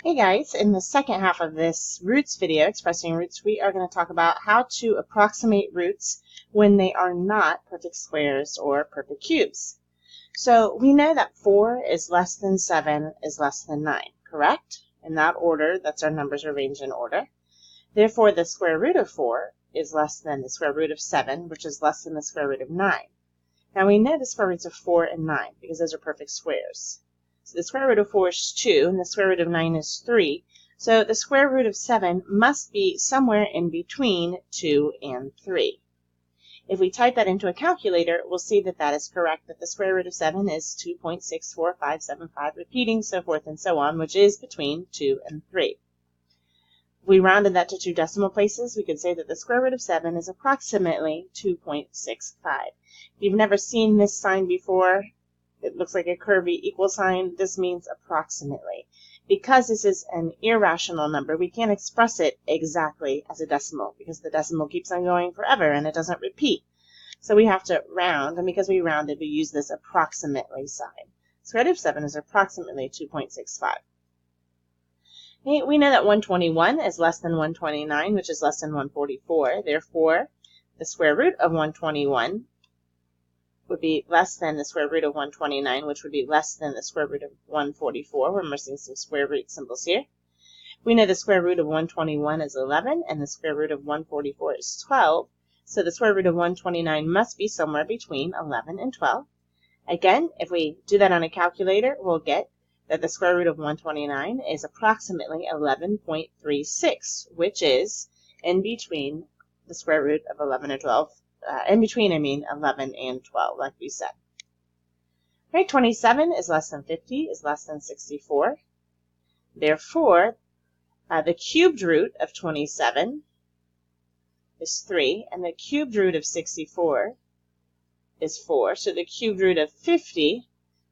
Hey guys, in the second half of this roots video, expressing roots, we are going to talk about how to approximate roots when they are not perfect squares or perfect cubes. So we know that 4 is less than 7 is less than 9, correct? In that order, that's our numbers arranged in order. Therefore, the square root of 4 is less than the square root of 7, which is less than the square root of 9. Now we know the square roots of 4 and 9 because those are perfect squares. So the square root of 4 is 2, and the square root of 9 is 3. So the square root of 7 must be somewhere in between 2 and 3. If we type that into a calculator, we'll see that that is correct, that the square root of 7 is 2.64575, repeating, so forth and so on, which is between 2 and 3. If we rounded that to 2 decimal places, we could say that the square root of 7 is approximately 2.65. If you've never seen this sign before, it looks like a curvy equal sign. This means approximately. Because this is an irrational number, we can't express it exactly as a decimal because the decimal keeps on going forever and it doesn't repeat. So we have to round, and because we rounded, we use this approximately sign. Square root of 7 is approximately 2.65. Okay, we know that 121 is less than 129, which is less than 144. Therefore, the square root of 121 would be less than the square root of 129, which would be less than the square root of 144. We're missing some square root symbols here. We know the square root of 121 is 11, and the square root of 144 is 12. So the square root of 129 must be somewhere between 11 and 12. Again, if we do that on a calculator, we'll get that the square root of 129 is approximately 11.36, which is in between the square root of 11 and 12. In between, I mean 11 and 12, like we said. Right, 27 is less than 50, is less than 64. Therefore, the cubed root of 27 is 3, and the cubed root of 64 is 4. So the cubed root of 50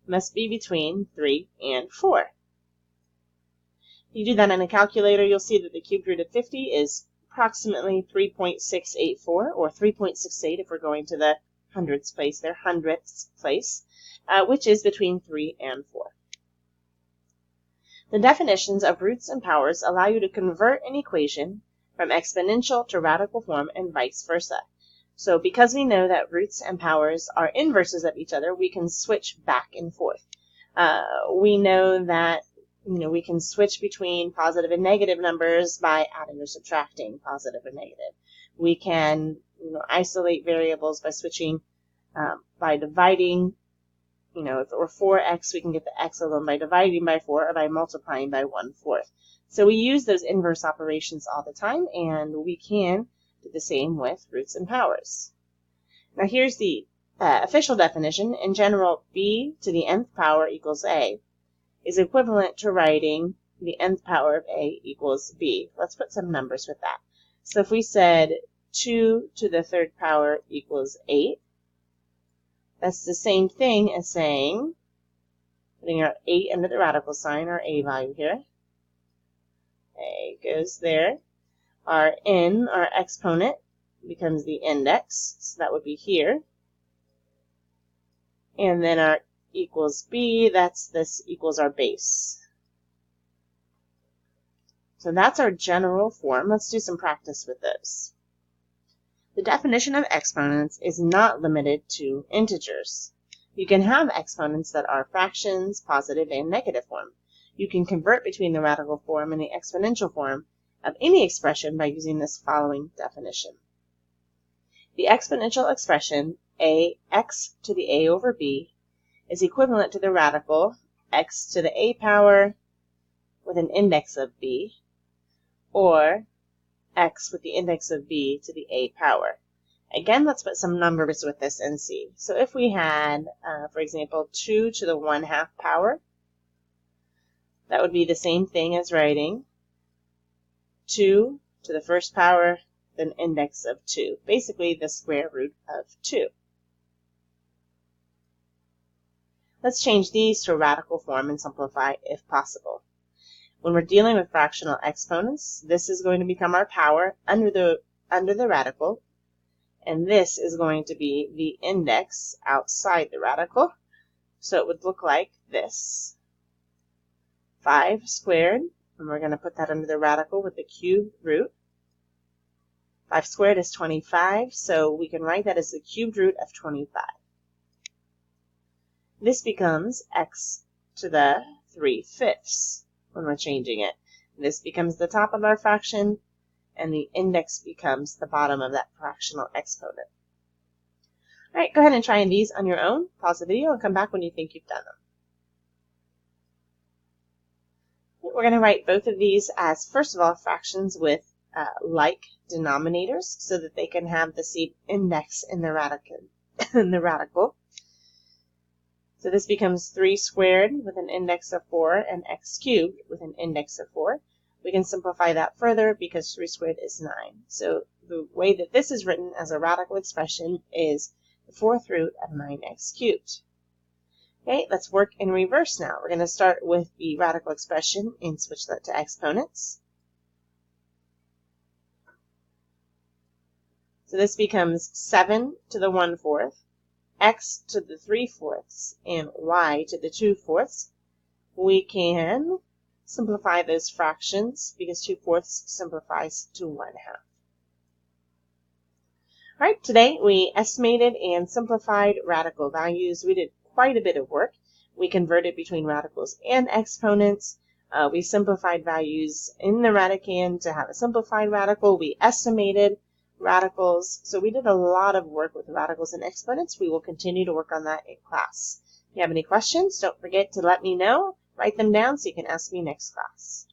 must be between 3 and 4. If you do that on a calculator, you'll see that the cubed root of 50 is approximately 3.684, or 3.68 if we're going to the hundredths place there, which is between 3 and 4. The definitions of roots and powers allow you to convert an equation from exponential to radical form and vice versa. So because we know that roots and powers are inverses of each other, we can switch back and forth. We know that we can switch between positive and negative numbers by adding or subtracting positive and negative. We can isolate variables by switching, by dividing. If it were 4x, we can get the x alone by dividing by 4 or by multiplying by 1/4. So we use those inverse operations all the time, and we can do the same with roots and powers. Now here's the official definition. In general, b to the nth power equals a is equivalent to writing the nth power of a equals b. Let's put some numbers with that. So if we said 2 to the third power equals 8, that's the same thing as saying, putting our 8 under the radical sign, our a value here. A goes there. Our n, our exponent, becomes the index, so that would be here. And then our equals b, this equals our base. So that's our general form. Let's do some practice with those. The definition of exponents is not limited to integers. You can have exponents that are fractions, positive and negative form. You can convert between the radical form and the exponential form of any expression by using this following definition. The exponential expression ax to the a over b is equivalent to the radical x to the a power with an index of b, or x with the index of b to the a power. Again, let's put some numbers with this and see. So if we had, for example, 2 to the 1/2 power, that would be the same thing as writing 2 to the first power, then index of 2, basically the square root of 2. Let's change these to a radical form and simplify if possible. When we're dealing with fractional exponents, this is going to become our power under the radical, and this is going to be the index outside the radical. So it would look like this. 5 squared And we're going to put that under the radical with the cubed root. 5 squared is 25, so we can write that as the cubed root of 25. This becomes x to the 3/5 when we're changing it. This becomes the top of our fraction, and the index becomes the bottom of that fractional exponent. All right, go ahead and try these on your own. Pause the video and come back when you think you've done them. We're going to write both of these as, first of all, fractions with like denominators so that they can have the same index in the radical. So this becomes 3 squared with an index of 4 and x cubed with an index of 4. We can simplify that further because 3 squared is 9. So the way that this is written as a radical expression is the 4th root of 9x cubed. Okay, let's work in reverse now. We're going to start with the radical expression and switch that to exponents. So this becomes 7 to the 1/4, x to the 3/4, and y to the 2/4. We can simplify those fractions because 2/4 simplifies to 1/2. All right, today we estimated and simplified radical values. We did quite a bit of work. We converted between radicals and exponents. We simplified values in the radicand to have a simplified radical. We estimated radicals. So we did a lot of work with radicals and exponents. We will continue to work on that in class. If you have any questions, don't forget to let me know. Write them down so you can ask me next class.